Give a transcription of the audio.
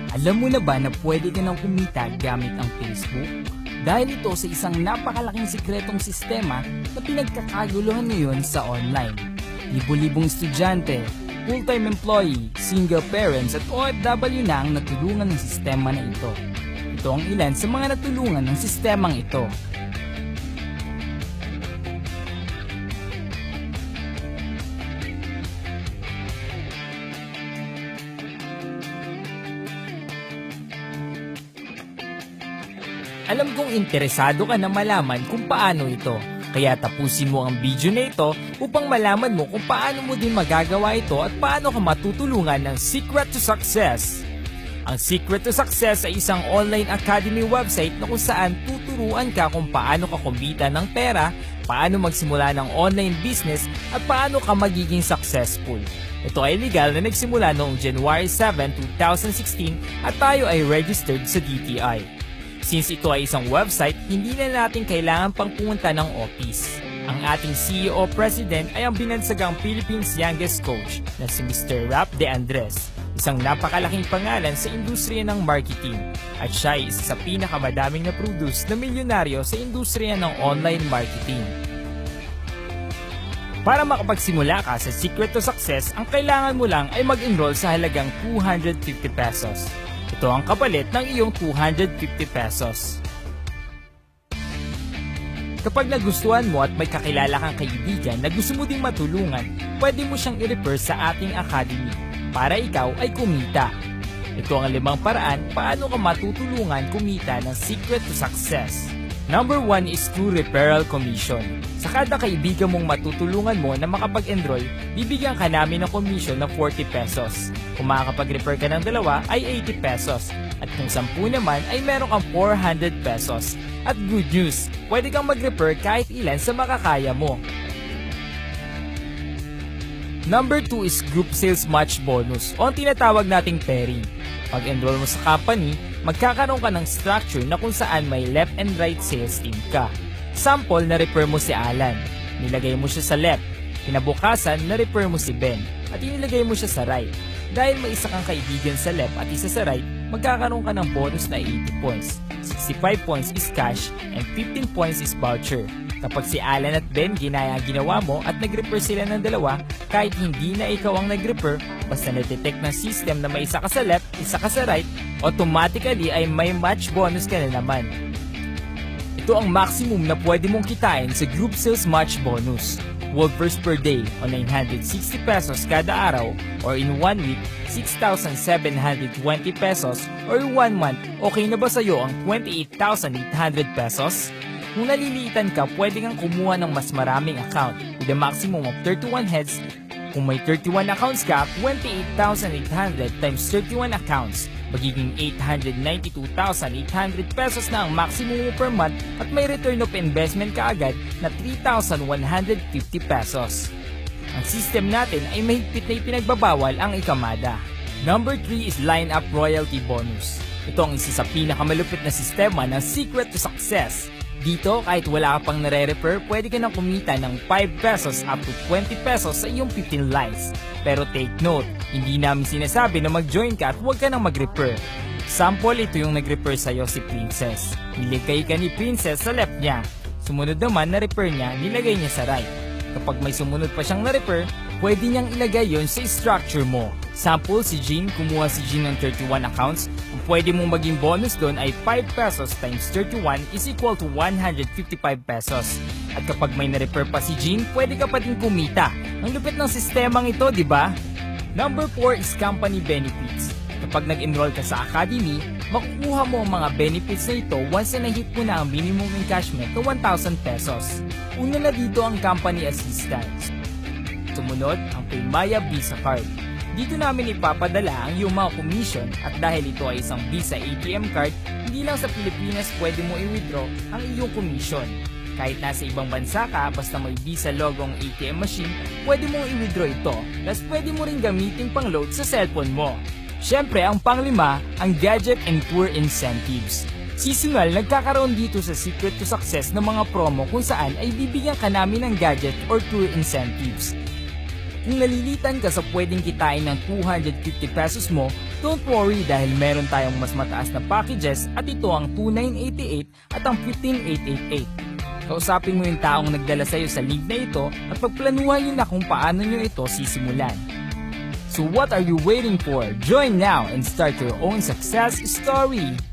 Alam mo na ba na pwede ka nang kumita gamit ang Facebook? Dahil ito sa isang napakalaking sikretong sistema na pinagkakaguluhan ngayon sa online. Libo-libong estudyante, full-time employee, single parents at OFW na ang natulungan ng sistema na ito. Ito ang ilan sa mga natulungan ng sistemang ito. Alam kong interesado ka na malaman kung paano ito. Kaya tapusin mo ang video na ito upang malaman mo kung paano mo din magagawa ito at paano ka matutulungan ng Secret to Success. Ang Secret to Success ay isang online academy website na kung saan tuturuan ka kung paano ka kumita ng pera, paano magsimula ng online business at paano ka magiging successful. Ito ay legal na nagsimula noong January 7, 2016 at tayo ay registered sa DTI. Since ito ay isang website, hindi na natin kailangan pang pumunta ng office. Ang ating CEO President ay ang binansagang Philippines' youngest coach na si Mr. Rap De Andres, isang napakalaking pangalan sa industriya ng marketing. At siya ay isa sa pinakamadaming na-produce na milyonaryo sa industriya ng online marketing. Para makapagsimula ka sa Secret to Success, ang kailangan mo lang ay mag-enroll sa halagang 250 pesos. Ito ang kapalit ng iyong 250 pesos. Kapag nagustuhan mo at may kakilala kang kaibigan na gusto mo ding matulungan, pwede mo siyang i-refer sa ating academy para ikaw ay kumita. Ito ang 5 paraan paano ka matutulungan kumita ng Secret to Success. Number 1 is through referral commission. Sa kada kaibigan mong matutulungan mo na makapag-enroll, bibigyan ka namin ng commission na 40 pesos. Kung makakapag-refer ka ng 2 ay 80 pesos. At kung 10 naman ay meron kang 400 pesos. At good news, pwede kang mag-refer kahit ilan sa makakaya mo. Number 2 is group sales match bonus o ang tinatawag nating pairing. Pag-enroll mo sa company, magkakaroon ka ng structure na kung saan may left and right sales team ka. Sample, na-refer mo si Alan. Nilagay mo siya sa left. Kinabukasan, na-refer mo si Ben. At inilagay mo siya sa right. Dahil may isa kang kaibigan sa left at isa sa right, magkakaroon ka ng bonus na 80 points. 65 points is cash and 15 points is voucher. Kapag si Alan at Ben ginaya ang ginawa mo at nag-refer sila ng 2, kahit hindi na ikaw ang nag-refer, basta na-detect ng system na may isa ka sa left, isa ka sa right, automatically ay may match bonus ka na naman. Ito ang maximum na pwede mong kitain sa group sales match bonus. Wolfers per day o 960 pesos kada araw, or in 1 week, 6,720 pesos, or 1 month, okay na ba sa'yo ang 28,800 pesos? Kung naliliitan ka, pwede kang kumuha ng mas maraming account with a maximum of 31 heads. Kung may 31 accounts ka, 28,800 times 31 accounts, magiging 892,800 pesos na ang maximum mo per month at may return of investment ka agad na 3,150 pesos. Ang system natin ay mahigpit na ipinagbabawal ang ikamada. Number 3 is line-up royalty bonus. Ito ang isa sa pinakamalupit na sistema ng Secret to Success. Dito, kahit wala ka pang nare-refer, pwede ka nang kumita ng 5 pesos up to 20 pesos sa iyong 15 lines. Pero take note, hindi namin sinasabi na mag-join ka at huwag ka nang mag-refer. Sample, ito yung nag-refer sa'yo si Princess. Nilagay ka ni Princess sa left niya. Sumunod naman, na-refer niya, nilagay niya sa right. Kapag may sumunod pa siyang na-refer, pwede niyang ilagay yon sa structure mo. Sample, si Jean, kumuha si Jean ng 31 accounts. Ang pwede mong maging bonus doon ay 5 pesos times 31 is equal to 155 pesos. At kapag may na-refer pa si Jean, pwede ka pa din kumita. Ang lupit ng sistemang ito, di ba? Number 4 is company benefits. Kapag nag-enroll ka sa academy, makukuha mo ang mga benefits na ito once na hit mo na ang minimum encashment na 1,000 pesos. Una na dito ang company assistance. Sumunod, ang Paymaya Visa Card. Dito namin ipapadala ang iyong mga commission at dahil ito ay isang Visa ATM card, hindi lang sa Pilipinas pwede mo i-withdraw ang iyong commission. Kahit nasa ibang bansa ka, basta may Visa logong ATM machine, pwede mong i-withdraw ito, plus pwede mo rin gamitin pang-load sa cellphone mo. Siyempre, ang pang-5, ang gadget and tour incentives. Seasonal, nagkakaroon dito sa Secret to Success ng mga promo kung saan ay bibigyan ka namin ng gadget or tour incentives. Kung nalilitan ka sa pwedeng kitain ng 250 pesos mo, don't worry dahil meron tayong mas mataas na packages at ito ang 2988 at ang 15888. Kausapin mo yung taong nagdala sa'yo sa link na ito at pagplanuhan nyo na kung paano nyo ito sisimulan. So what are you waiting for? Join now and start your own success story!